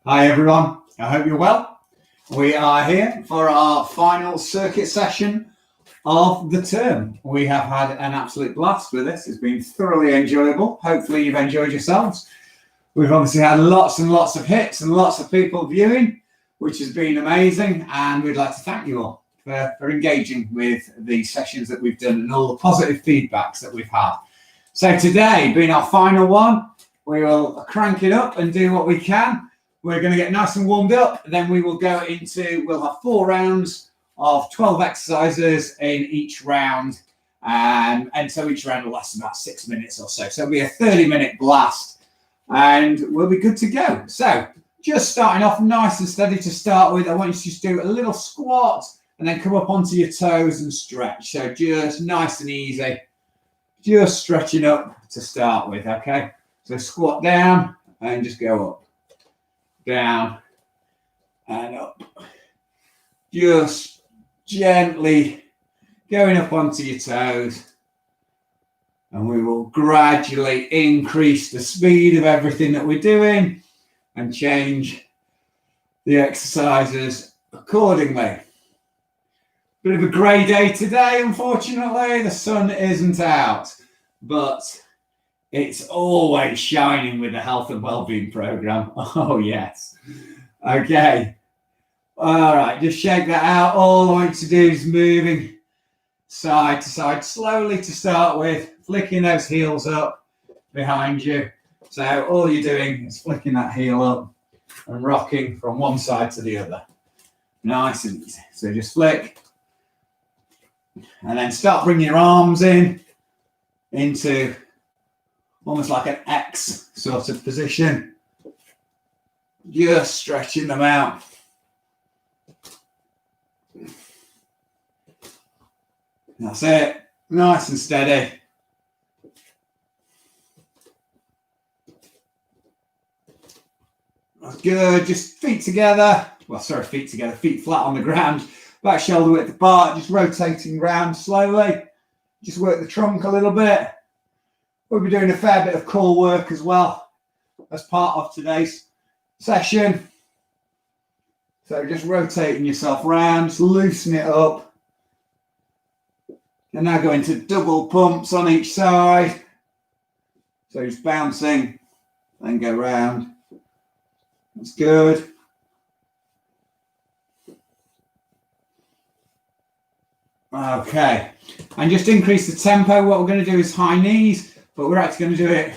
Hi everyone, I hope you're well. We are here for our final circuit session of the term. We have had an absolute blast with this. It's been thoroughly enjoyable. Hopefully you've enjoyed yourselves. We've obviously had lots and lots of hits and lots of people viewing, which has been amazing, and we'd like to thank you all for engaging with the sessions that we've done and all the positive feedbacks that we've had. So today, being our final one, we will crank it up and do what we can. We're going to get nice and warmed up, then we will go into, we'll have 4 rounds of 12 exercises in each round, and so each round will last about 6 minutes or so. So it'll be a 30-minute blast, and we'll be good to go. So just starting off nice and steady to start with, I want you to just do a little squat and then come up onto your toes and stretch. So just nice and easy, just stretching up to start with, okay? So squat down and just go up, down and up. Just gently going up onto your toes. And we will gradually increase the speed of everything that we're doing and change the exercises accordingly. Bit of a grey day today, unfortunately. The sun isn't out, but it's always shining with the health and wellbeing program. Oh, yes. Okay. All right, just shake that out. All I want you to do is moving side to side slowly to start with, flicking those heels up behind you. So all you're doing is flicking that heel up and rocking from one side to the other. Nice and easy. So just flick. And then start bringing your arms in into almost like an X sort of position. Just stretching them out. That's it. Nice and steady. That's good. Just feet together. Well, sorry, feet together. Feet flat on the ground. Back shoulder width apart. Just rotating around slowly. Just work the trunk a little bit. We'll be doing a fair bit of core work as well as part of today's session. So just rotating yourself around, just loosen it up. And now go into double pumps on each side. So just bouncing, then go round. That's good. Okay, and just increase the tempo. What we're going to do is high knees, but we're actually going to do it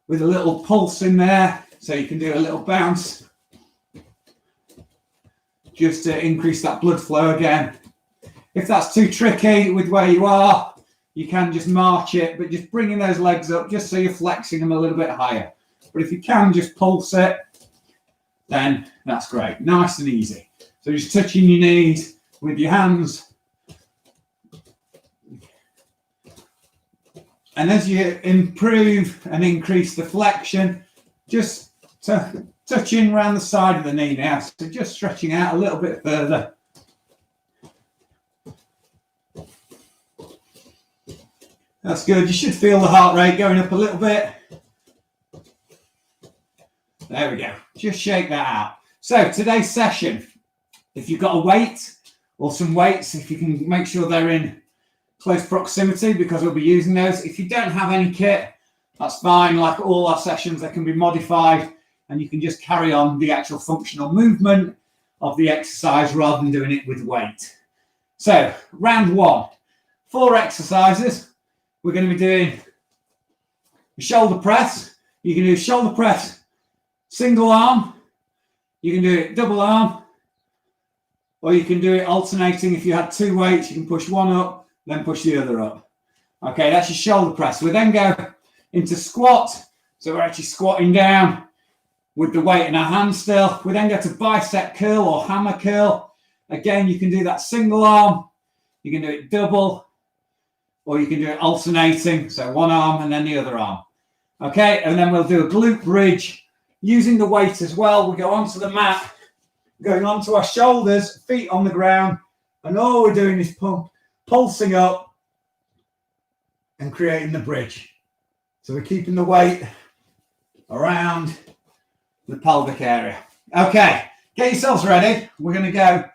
with a little pulse in there. So you can do a little bounce just to increase that blood flow again. If that's too tricky with where you are, you can just march it, but just bringing those legs up just so you're flexing them a little bit higher. But if you can just pulse it, then that's great. Nice and easy. So just touching your knees with your hands. And as you improve and increase the flexion, just touching around the side of the knee now. So just stretching out a little bit further. That's good. You should feel the heart rate going up a little bit. There we go. Just shake that out. So today's session, if you've got a weight or some weights, if you can make sure they're in close proximity, because we'll be using those. If you don't have any kit, that's fine. Like all our sessions, they can be modified and you can just carry on the actual functional movement of the exercise rather than doing it with weight. So round 1, 4 exercises. We're going to be doing a shoulder press. You can do shoulder press single arm. You can do it double arm, or you can do it alternating. If you had 2 weights, you can push one up, then push the other up. Okay, that's your shoulder press. We then go into squat. So we're actually squatting down with the weight in our hand still. We then go to bicep curl or hammer curl. Again, you can do that single arm. You can do it double, or you can do it alternating. So one arm and then the other arm. Okay, and then we'll do a glute bridge using the weight as well. We go onto the mat, going onto our shoulders, feet on the ground, and all we're doing is pulsing up and creating the bridge. So we're keeping the weight around the pelvic area. Okay, get yourselves ready. We're going to go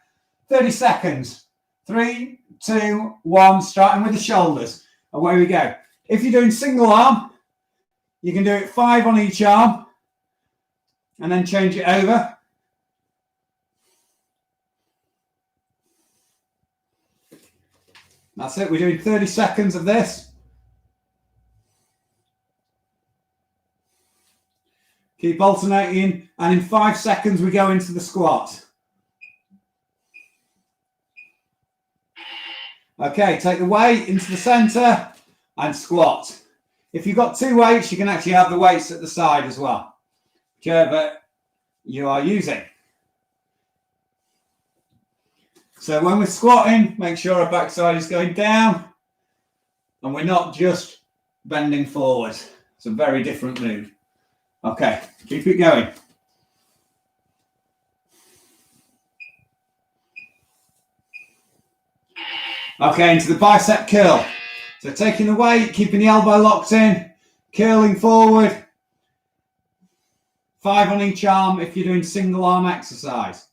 30 seconds. 3, 2, 1, starting with the shoulders. Away we go. If you're doing single arm, you can do it 5 on each arm and then change it over. That's it. We're doing 30 seconds of this. Keep alternating, and in 5 seconds we go into the squat. Okay, take the weight into the center and squat. If you've got 2 weights, you can actually have the weights at the side as well, whichever you are using. So when we're squatting, make sure our backside is going down and we're not just bending forward. It's a very different move. Okay, keep it going. Okay, into the bicep curl. So taking the weight, keeping the elbow locked in, curling forward. 5 on each arm if you're doing single arm exercise.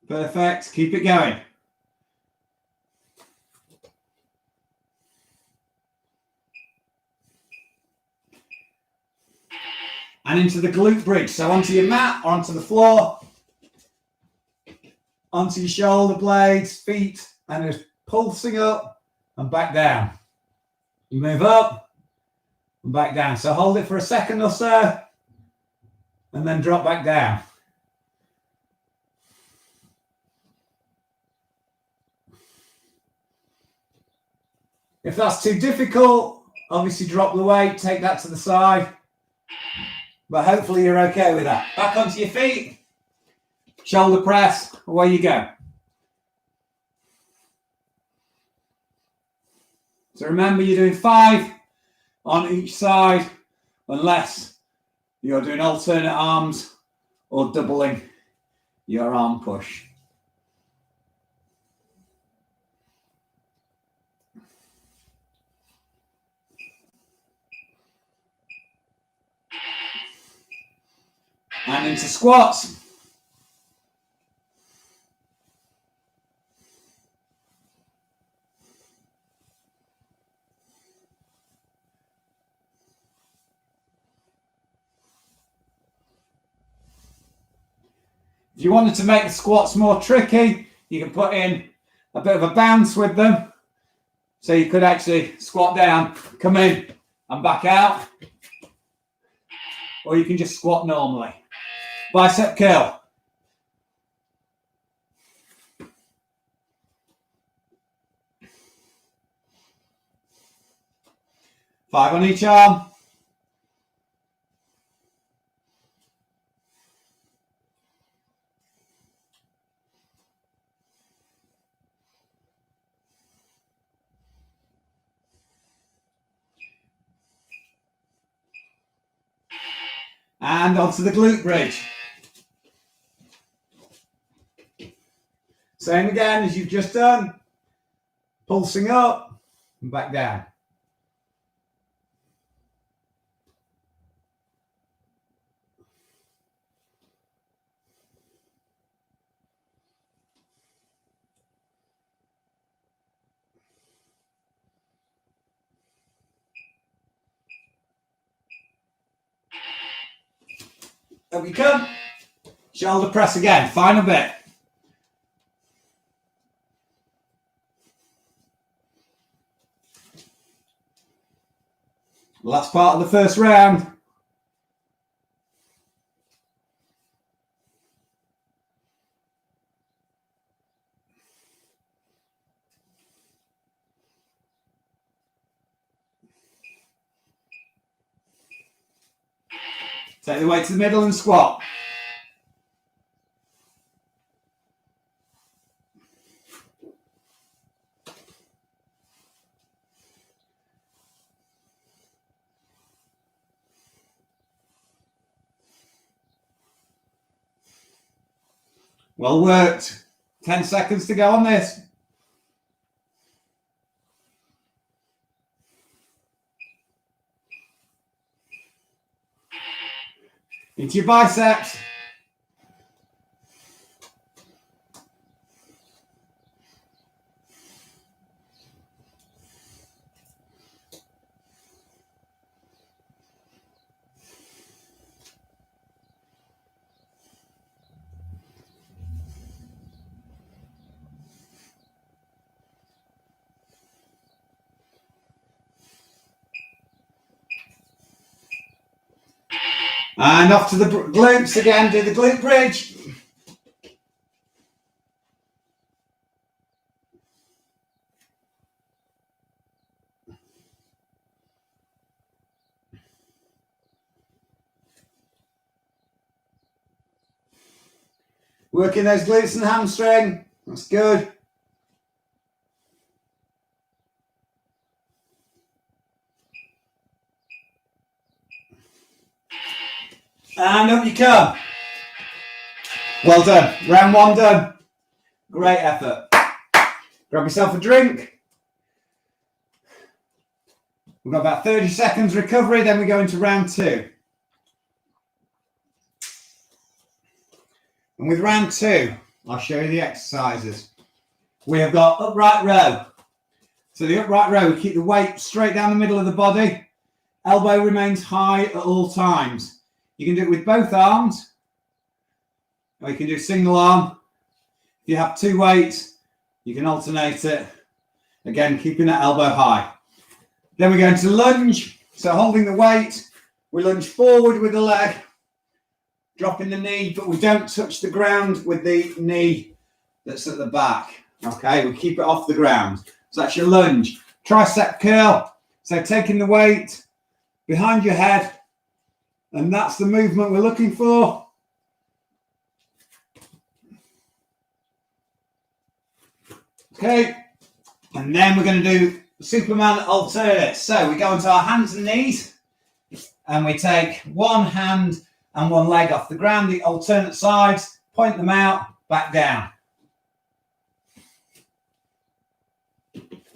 Perfect, keep it going. And into the glute bridge. So onto your mat or onto the floor, onto your shoulder blades, feet, and just pulsing up and back down. You move up and back down. So hold it for a second or so and then drop back down. If that's too difficult, obviously drop the weight, take that to the side. But hopefully you're okay with that. Back onto your feet, shoulder press, away you go. So remember, you're doing 5 on each side, unless you're doing alternate arms or doubling your arm push. And into squats. If you wanted to make the squats more tricky, you can put in a bit of a bounce with them. So you could actually squat down, come in and back out. Or you can just squat normally. Bicep curl. Five on each arm. And onto the glute bridge. Same again as you've just done. Pulsing up and back down. Up we come. Shoulder press again. Final bit. Last part of the first round. Take the weight to the middle and squat. Well worked. 10 seconds to go on this. Into your biceps. And off to the glutes again, do the glute bridge. Working those glutes and hamstring, that's good. And up you come. Well done. Round one done. Great effort. Grab yourself a drink. We've got about 30 seconds recovery, then we go into round two. And with round two, I'll show you the exercises. We have got upright row. So the upright row, we keep the weight straight down the middle of the body. Elbow remains high at all times. You can do it with both arms, or you can do single arm. If you have two weights, you can alternate it. Again, keeping that elbow high. Then we go into lunge. So holding the weight, we lunge forward with the leg, dropping the knee, but we don't touch the ground with the knee that's at the back. Okay, we keep it off the ground. So that's your lunge. Tricep curl. So taking the weight behind your head, and that's the movement we're looking for. Okay, and then we're going to do Superman alternates. So we go onto our hands and knees, and we take one hand and one leg off the ground, the alternate sides, point them out, back down.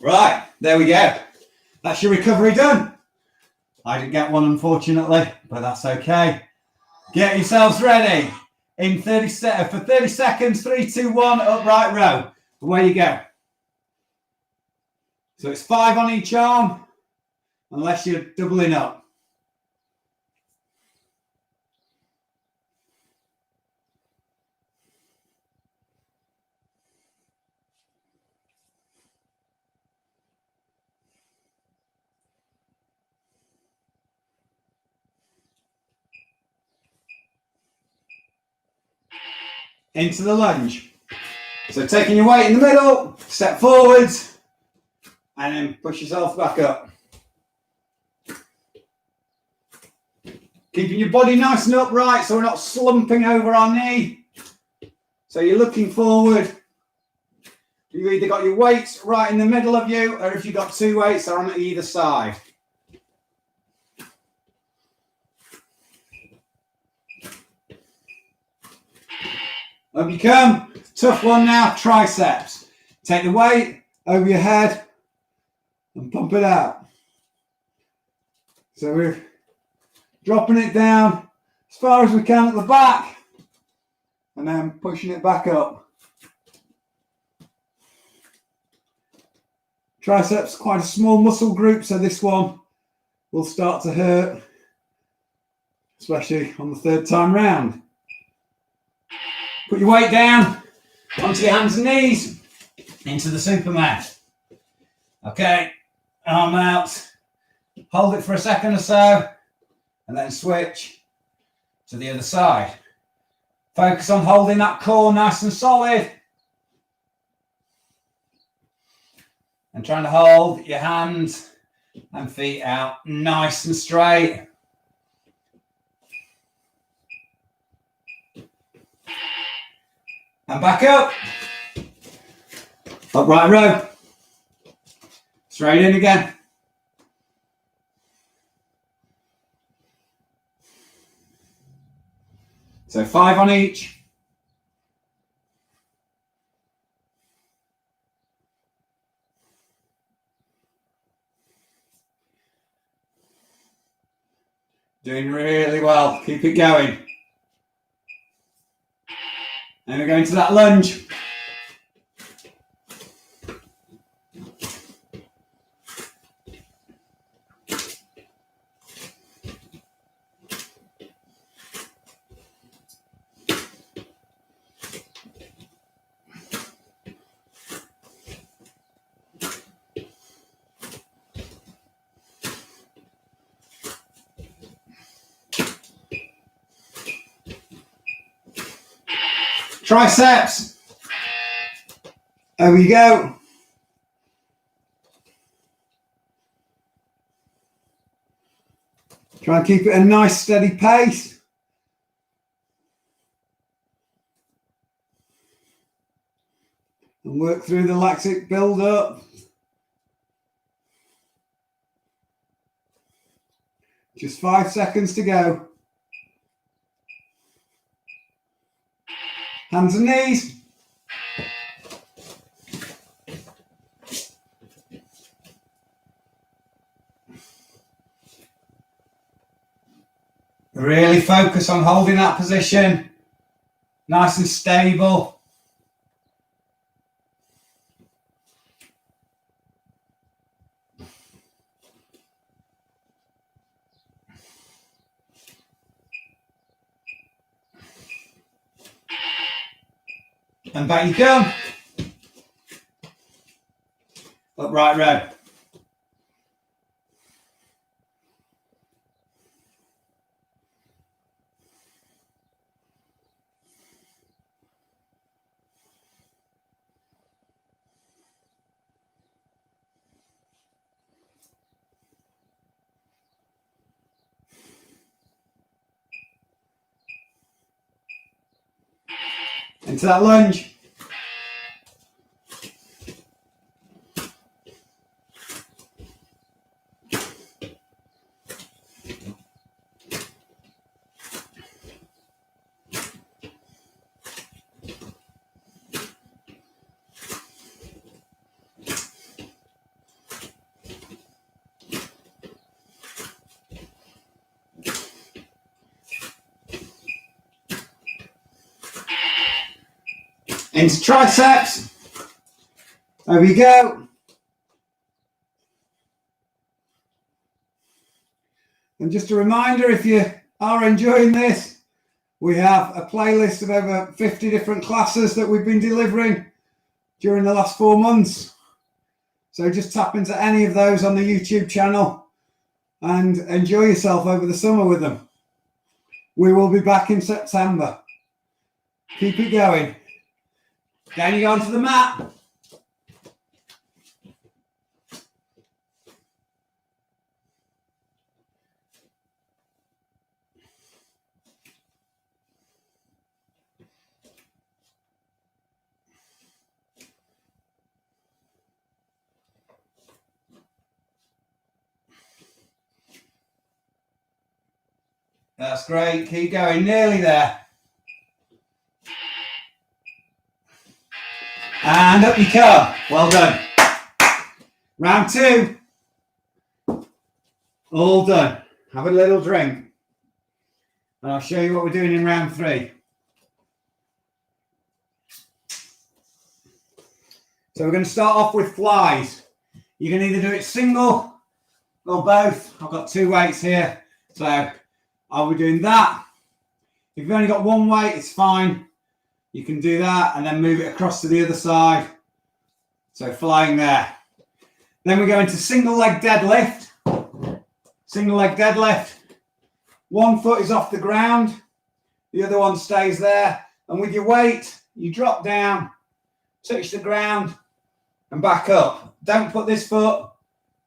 Right, there we go. That's your recovery done. I didn't get one, unfortunately, but that's okay. Get yourselves ready. In 30 for 30 seconds, 3, 2, 1, upright row. Away you go. So it's 5 on each arm, unless you're doubling up. Into the lunge. So taking your weight in the middle, step forwards, and then push yourself back up. Keeping your body nice and upright so we're not slumping over our knee. So you're looking forward. You've either got your weights right in the middle of you, or if you've got two weights, they're on either side. Up you come. Tough one now, triceps. Take the weight over your head and pump it out. So we're dropping it down as far as we can at the back and then pushing it back up. Triceps, quite a small muscle group, so this one will start to hurt, especially on the third time round. Put your weight down, onto your hands and knees, into the Superman. Okay, arm out, hold it for a second or so, and then switch to the other side. Focus on holding that core nice and solid. And trying to hold your hands and feet out nice and straight. And back up. Upright row. Straight in again. So 5 on each. Doing really well. Keep it going. And we're going to that lunge. Triceps. There we go. Try and keep it a nice steady pace. And work through the lactic build up. Just 5 seconds to go. Hands and knees. Really focus on holding that position. Nice and stable. And back you come. Upright row. Into that lunge. Into triceps. There we go. And just a reminder, if you are enjoying this, we have a playlist of over 50 different classes that we've been delivering during the last 4 months. So just tap into any of those on the YouTube channel and enjoy yourself over the summer with them. We will be back in September. Keep it going. Down you go onto the mat. That's great. Keep going. Nearly there. And up you come. Well done. Round 2. All done. Have a little drink. And I'll show you what we're doing in round 3. So we're going to start off with flies. You can either do it single or both. I've got 2 weights here. So I'll be doing that. If you've only got 1 weight, it's fine. You can do that and then move it across to the other side. So flying there. Then we go into single leg deadlift. Single leg deadlift. 1 foot is off the ground. The other one stays there. And with your weight, you drop down, touch the ground and back up. Don't put this foot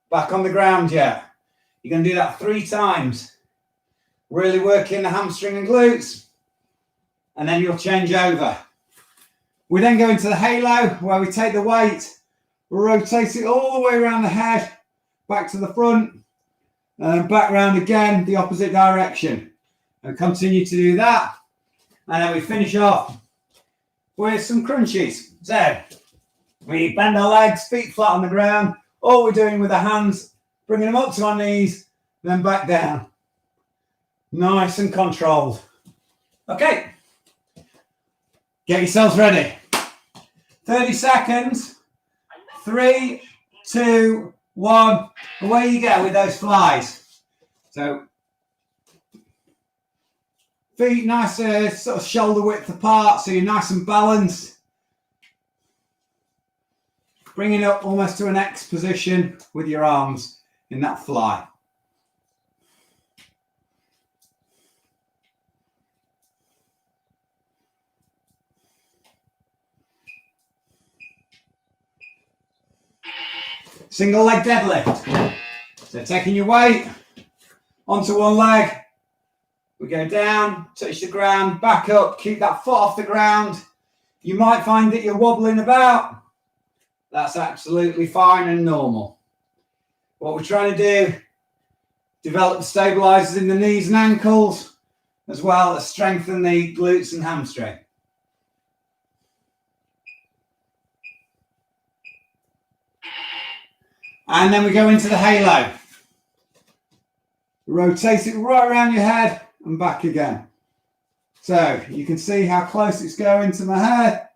back on the ground yet. You're going to do that 3 times. Really working the hamstring and glutes. And then you'll change over. We then go into the halo where we take the weight, rotate it all the way around the head, back to the front, and back round again, the opposite direction. And continue to do that. And then we finish off with some crunchies. So we bend our legs, feet flat on the ground. All we're doing with the hands, bringing them up to our knees, then back down. Nice and controlled. Okay. Get yourselves ready. 30 seconds. 3, 2, 1. Away you go with those flies. So feet nice, sort of shoulder width apart, so you're nice and balanced. Bringing up almost to an X position with your arms in that fly. Single leg deadlift. So taking your weight onto one leg. We go down, touch the ground, back up, keep that foot off the ground. You might find that you're wobbling about. That's absolutely fine and normal. What we're trying to do, develop the stabilizers in the knees and ankles, as well as strengthen the glutes and hamstring. And then we go into the halo. Rotate it right around your head and back again. So you can see how close it's going to my head.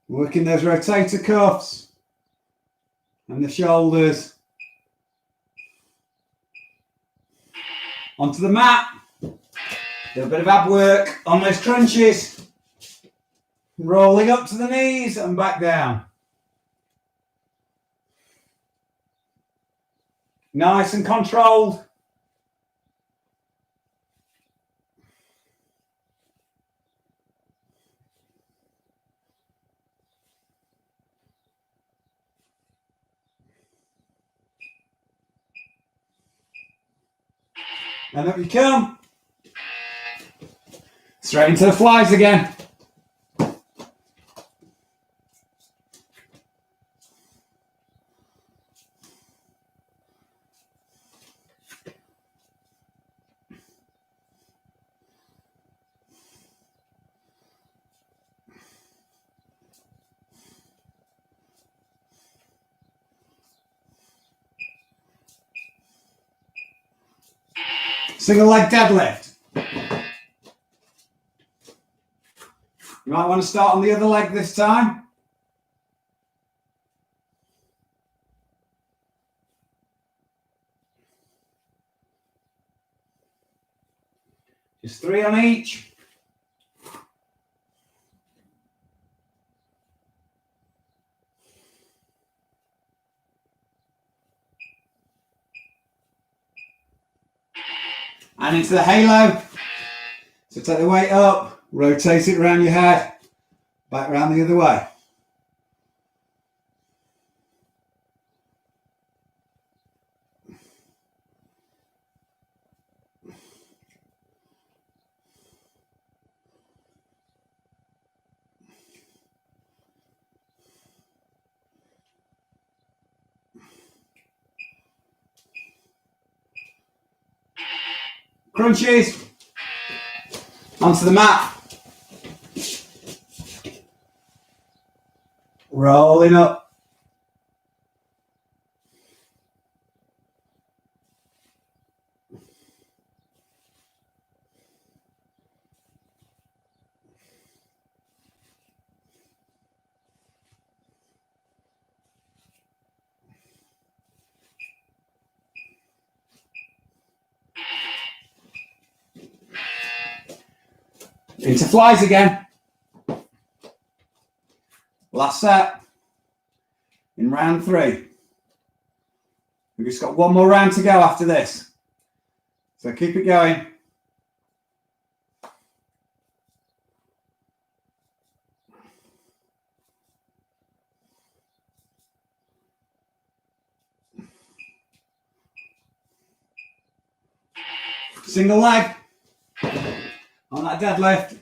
Working those rotator cuffs and the shoulders. Onto the mat. Do a bit of ab work on those crunches. Rolling up to the knees and back down. Nice and controlled. And up you come. Straight into the flies again. Single leg deadlift. You might want to start on the other leg this time. Just 3 on each. And into the halo. So take the weight up, rotate it around your head, back around the other way. Crunches. Onto the mat. Rolling up. Into flies again. Last set in round 3. We've just got one more round to go after this. So keep it going. Single leg on that deadlift.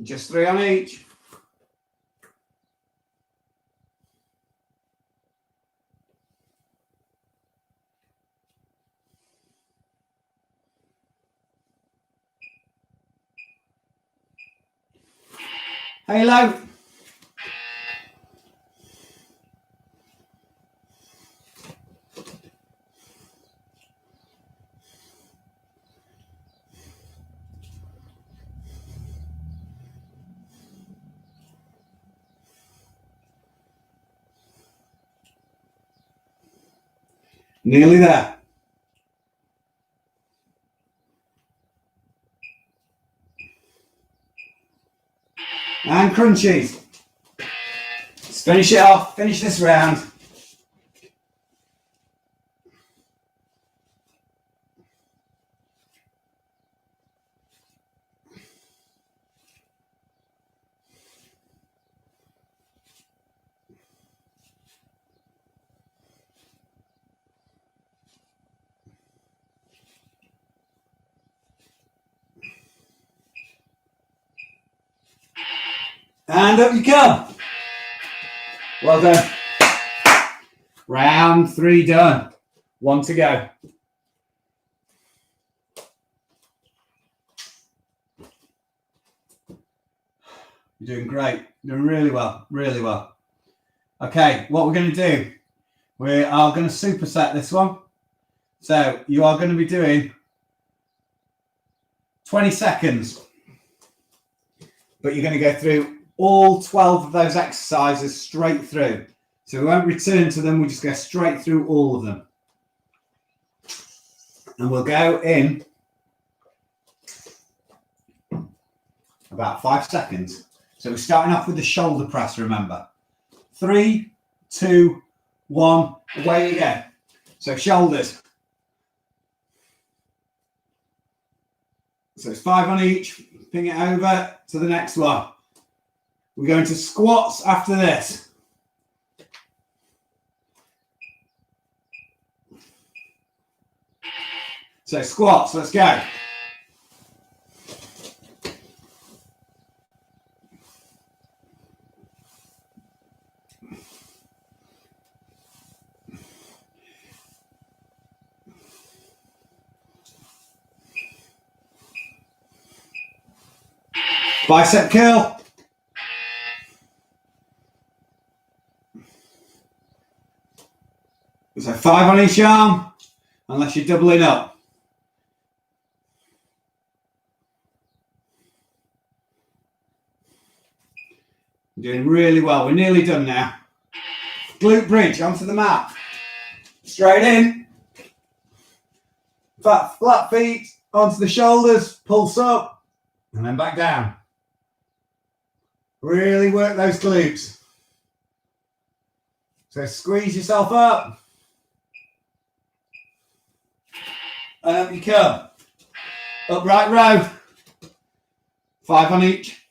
Just 3 on each. Halo. Nearly there. And crunchies. Let's finish it off, finish this round. And up you come. Well done. Round 3 done. 1 to go. You're doing great. You're doing really well. Really well. Okay, what we're going to do, we are going to superset this one. So you are going to be doing 20 seconds. But you're going to go through all 12 of those exercises straight through. So we won't return to them. We'll just go straight through all of them. And we'll go in about 5 seconds. So we're starting off with the shoulder press, remember. 3, 2, 1, away you go. So shoulders. So it's 5 on each. Ping it over to the next one. We're going to squats after this. So squats, let's go. Bicep curl. So 5 on each arm, unless you're doubling up. You're doing really well. We're nearly done now. Glute bridge onto the mat. Straight in. Flat feet onto the shoulders. Pulse up. And then back down. Really work those glutes. So squeeze yourself up. And up you come. Upright row. 5 on each.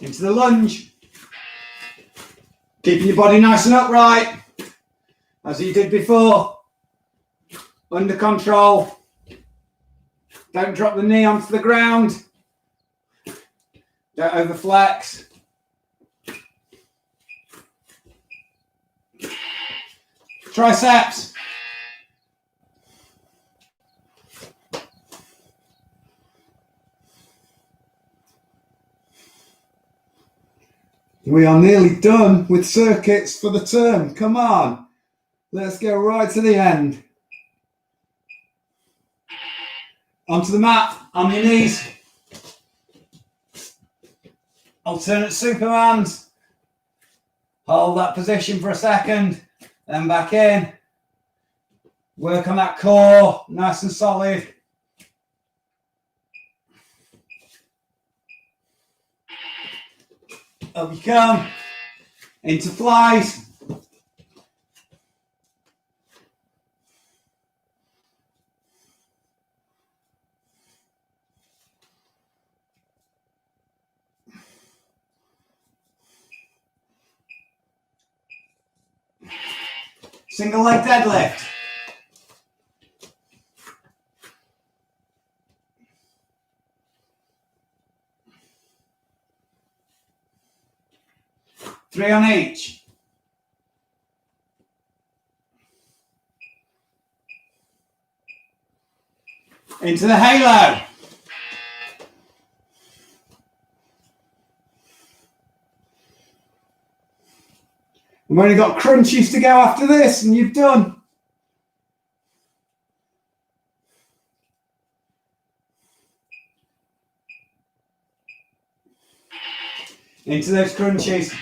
Into the lunge. Keeping your body nice and upright, as you did before. Under control. Don't drop the knee onto the ground. Don't overflex. Triceps. We are nearly done with circuits for the term. Come on. Let's go right to the end. Onto the mat, on your knees. Alternate Supermans. Hold that position for a second, then back in. Work on that core, nice and solid. Up you come. Into flies. Single leg deadlift. 3 on each. Into the halo. We've only got crunchies to go after this, and you've done. Into those crunchies.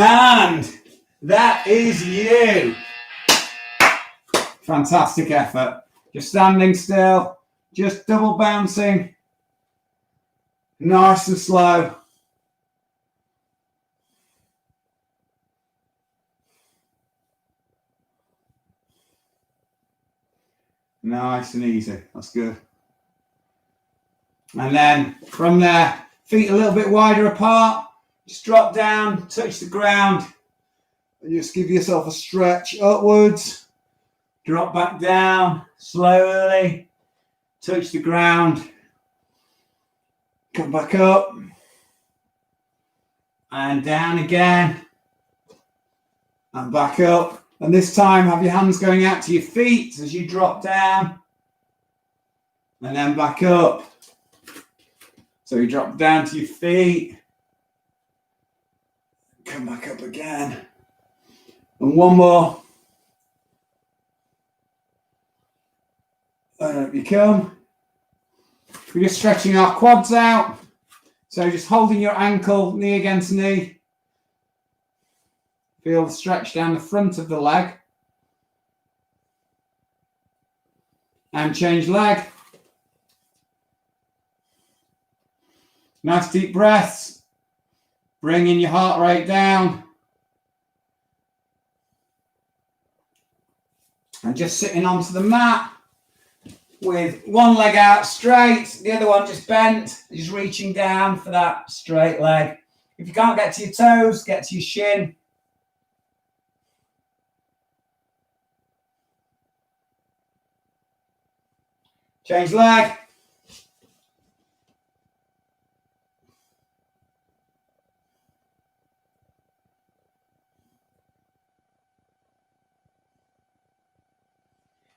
And that is you. Fantastic effort. Just standing still, just double bouncing. Nice and slow. Nice and easy. That's good. And then from there, feet a little bit wider apart. Just drop down, touch the ground, and just give yourself a stretch upwards. Drop back down slowly, touch the ground, come back up, and down again, and back up. And this time, have your hands going out to your feet as you drop down, and then back up. So you drop down to your feet, come back up again, and one more. And up you come. We're just stretching our quads out. So just holding your ankle, knee against knee. Feel the stretch down the front of the leg. And change leg. Nice deep breaths. Bringing your heart rate down. And just sitting onto the mat with one leg out straight, the other one just bent, just reaching down for that straight leg. If you can't get to your toes, get to your shin. Change leg.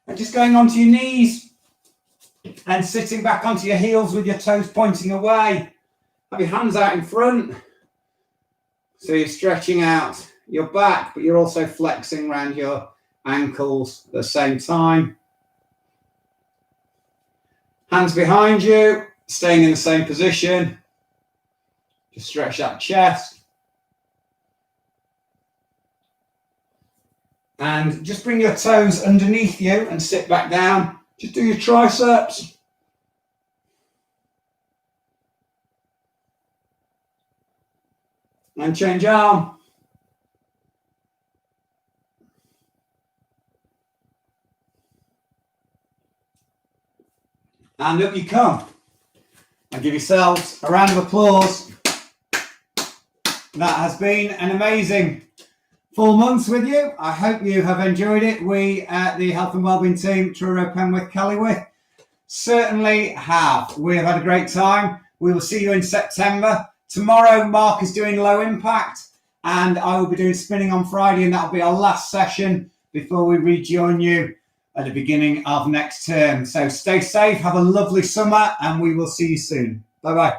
And just going onto your knees and sitting back onto your heels with your toes pointing away. Have your hands out in front. So you're stretching out your back, but you're also flexing around your ankles at the same time. Hands behind you, staying in the same position. Just stretch that chest. And just bring your toes underneath you and sit back down. Just do your triceps. And change arm. And up you come. And give yourselves a round of applause. That has been an amazing 4 months with you. I hope you have enjoyed it. We at the Health and Wellbeing team, Truro, Penwith, Kellywith, certainly have. We have had a great time. We will see you in September. Tomorrow, Mark is doing low impact, and I will be doing spinning on Friday, and that'll be our last session before we rejoin you at the beginning of next term. So stay safe, have a lovely summer, and we will see you soon. Bye-bye.